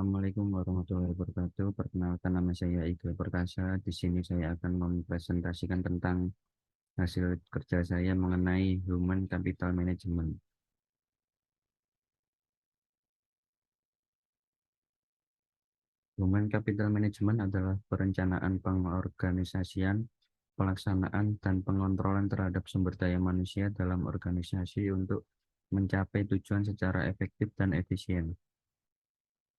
Assalamualaikum warahmatullahi wabarakatuh. Perkenalkan, nama saya Iqbal Perkasa. Di sini saya akan mempresentasikan tentang hasil kerja saya mengenai Human Capital Management. Human Capital Management adalah perencanaan pengorganisasian, pelaksanaan, dan pengontrolan terhadap sumber daya manusia dalam organisasi untuk mencapai tujuan secara efektif dan efisien.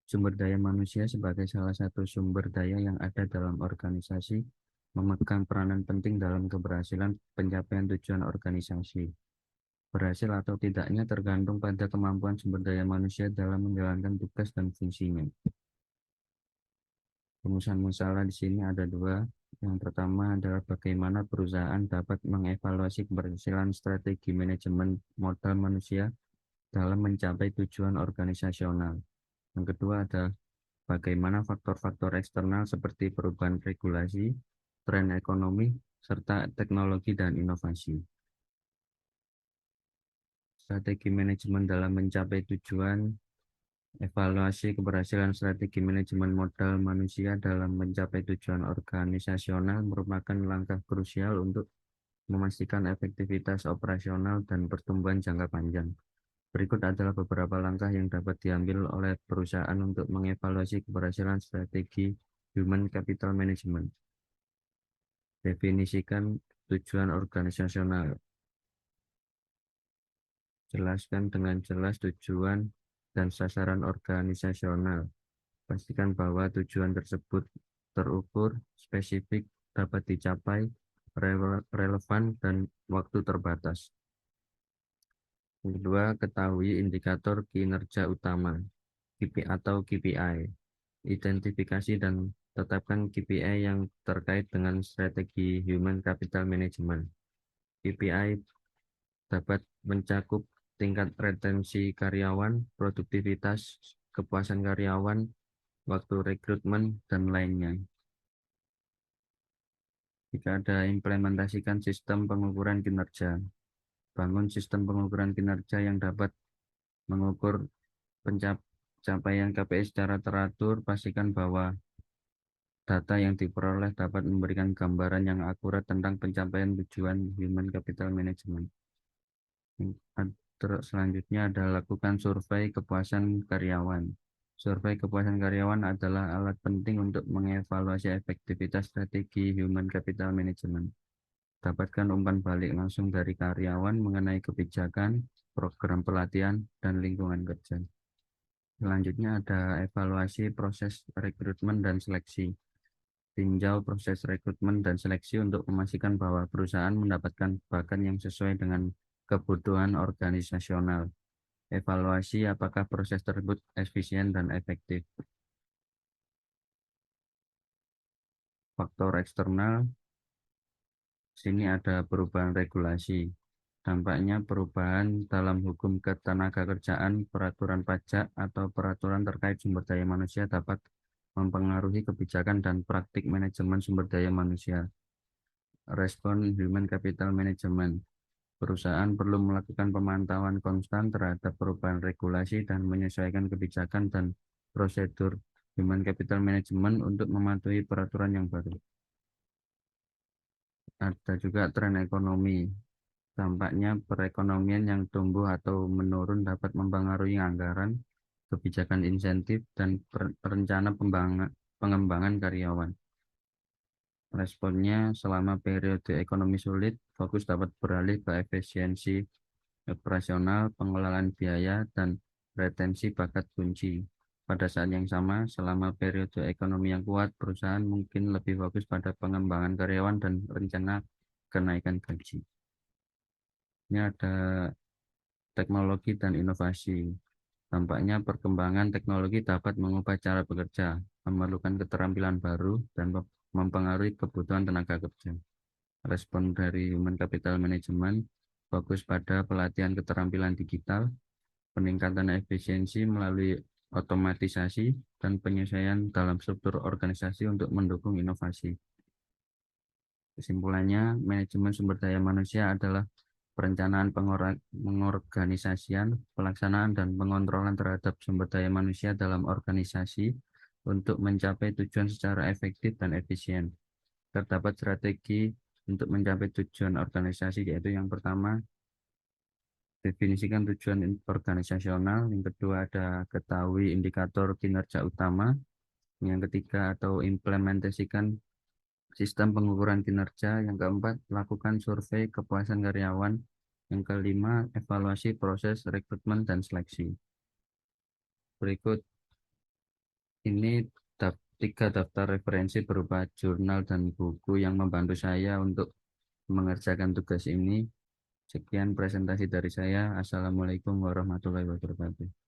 Sumber daya manusia sebagai salah satu sumber daya yang ada dalam organisasi memegang peranan penting dalam keberhasilan pencapaian tujuan organisasi. Berhasil atau tidaknya tergantung pada kemampuan sumber daya manusia dalam menjalankan tugas dan fungsinya. Rumusan masalah di sini ada dua. Yang pertama adalah bagaimana perusahaan dapat mengevaluasi keberhasilan strategi manajemen modal manusia dalam mencapai tujuan organisasional. Yang kedua adalah bagaimana faktor-faktor eksternal seperti perubahan regulasi, tren ekonomi, serta teknologi dan inovasi. Strategi manajemen dalam mencapai tujuan. Evaluasi keberhasilan strategi manajemen modal manusia dalam mencapai tujuan organisasional merupakan langkah krusial untuk memastikan efektivitas operasional dan pertumbuhan jangka panjang. Berikut adalah beberapa langkah yang dapat diambil oleh perusahaan untuk mengevaluasi keberhasilan strategi Human Capital Management. Definisikan tujuan organisasional. Jelaskan dengan jelas tujuan dan sasaran organisasional. Pastikan bahwa tujuan tersebut terukur, spesifik, dapat dicapai, relevan, dan waktu terbatas. Yang kedua, ketahui indikator kinerja utama atau KPI. Identifikasi dan tetapkan KPI yang terkait dengan strategi Human Capital Management. KPI dapat mencakup tingkat retensi karyawan, produktivitas, kepuasan karyawan, waktu rekrutmen, dan lainnya. Jika ada implementasikan sistem pengukuran kinerja, bangun sistem pengukuran kinerja yang dapat mengukur pencapaian KPI secara teratur. Pastikan bahwa data yang diperoleh dapat memberikan gambaran yang akurat tentang pencapaian tujuan Human Capital Management. Selanjutnya adalah lakukan survei kepuasan karyawan. Survei kepuasan karyawan adalah alat penting untuk mengevaluasi efektivitas strategi Human Capital Management. Dapatkan umpan balik langsung dari karyawan mengenai kebijakan, program pelatihan, dan lingkungan kerja. Selanjutnya ada evaluasi proses rekrutmen dan seleksi. Tinjau proses rekrutmen dan seleksi untuk memastikan bahwa perusahaan mendapatkan bakat yang sesuai dengan kebutuhan organisasional. Evaluasi apakah proses tersebut efisien dan efektif. Faktor eksternal, sini ada perubahan regulasi. Dampaknya perubahan dalam hukum ketenagakerjaan, peraturan pajak, atau peraturan terkait sumber daya manusia dapat mempengaruhi kebijakan dan praktik manajemen sumber daya manusia. Respon Human Capital Management. Perusahaan perlu melakukan pemantauan konstan terhadap perubahan regulasi dan menyesuaikan kebijakan dan prosedur Human Capital Management untuk mematuhi peraturan yang baru. Ada juga tren ekonomi. Dampaknya perekonomian yang tumbuh atau menurun dapat mempengaruhi anggaran, kebijakan insentif, dan rencana pengembangan karyawan. Responnya, selama periode ekonomi sulit, fokus dapat beralih ke efisiensi operasional, pengelolaan biaya, dan retensi bakat kunci. Pada saat yang sama, selama periode ekonomi yang kuat, perusahaan mungkin lebih fokus pada pengembangan karyawan dan rencana kenaikan gaji. Ini ada teknologi dan inovasi. Tampaknya perkembangan teknologi dapat mengubah cara bekerja, memerlukan keterampilan baru, dan mempengaruhi kebutuhan tenaga kerja. Respon dari Human Capital Management fokus pada pelatihan keterampilan digital, peningkatan efisiensi melalui otomatisasi, dan penyesuaian dalam struktur organisasi untuk mendukung inovasi. Kesimpulannya, manajemen sumber daya manusia adalah perencanaan, pengorganisasian, pelaksanaan, dan pengontrolan terhadap sumber daya manusia dalam organisasi untuk mencapai tujuan secara efektif dan efisien. Terdapat strategi untuk mencapai tujuan organisasi, yaitu yang pertama, definisikan tujuan organisasional, yang kedua ada ketahui indikator kinerja utama, yang ketiga atau implementasikan sistem pengukuran kinerja, yang keempat lakukan survei kepuasan karyawan, yang kelima evaluasi proses rekrutmen dan seleksi. Berikut ini tiga daftar referensi berupa jurnal dan buku yang membantu saya untuk mengerjakan tugas ini. Sekian presentasi dari saya. Assalamualaikum warahmatullahi wabarakatuh.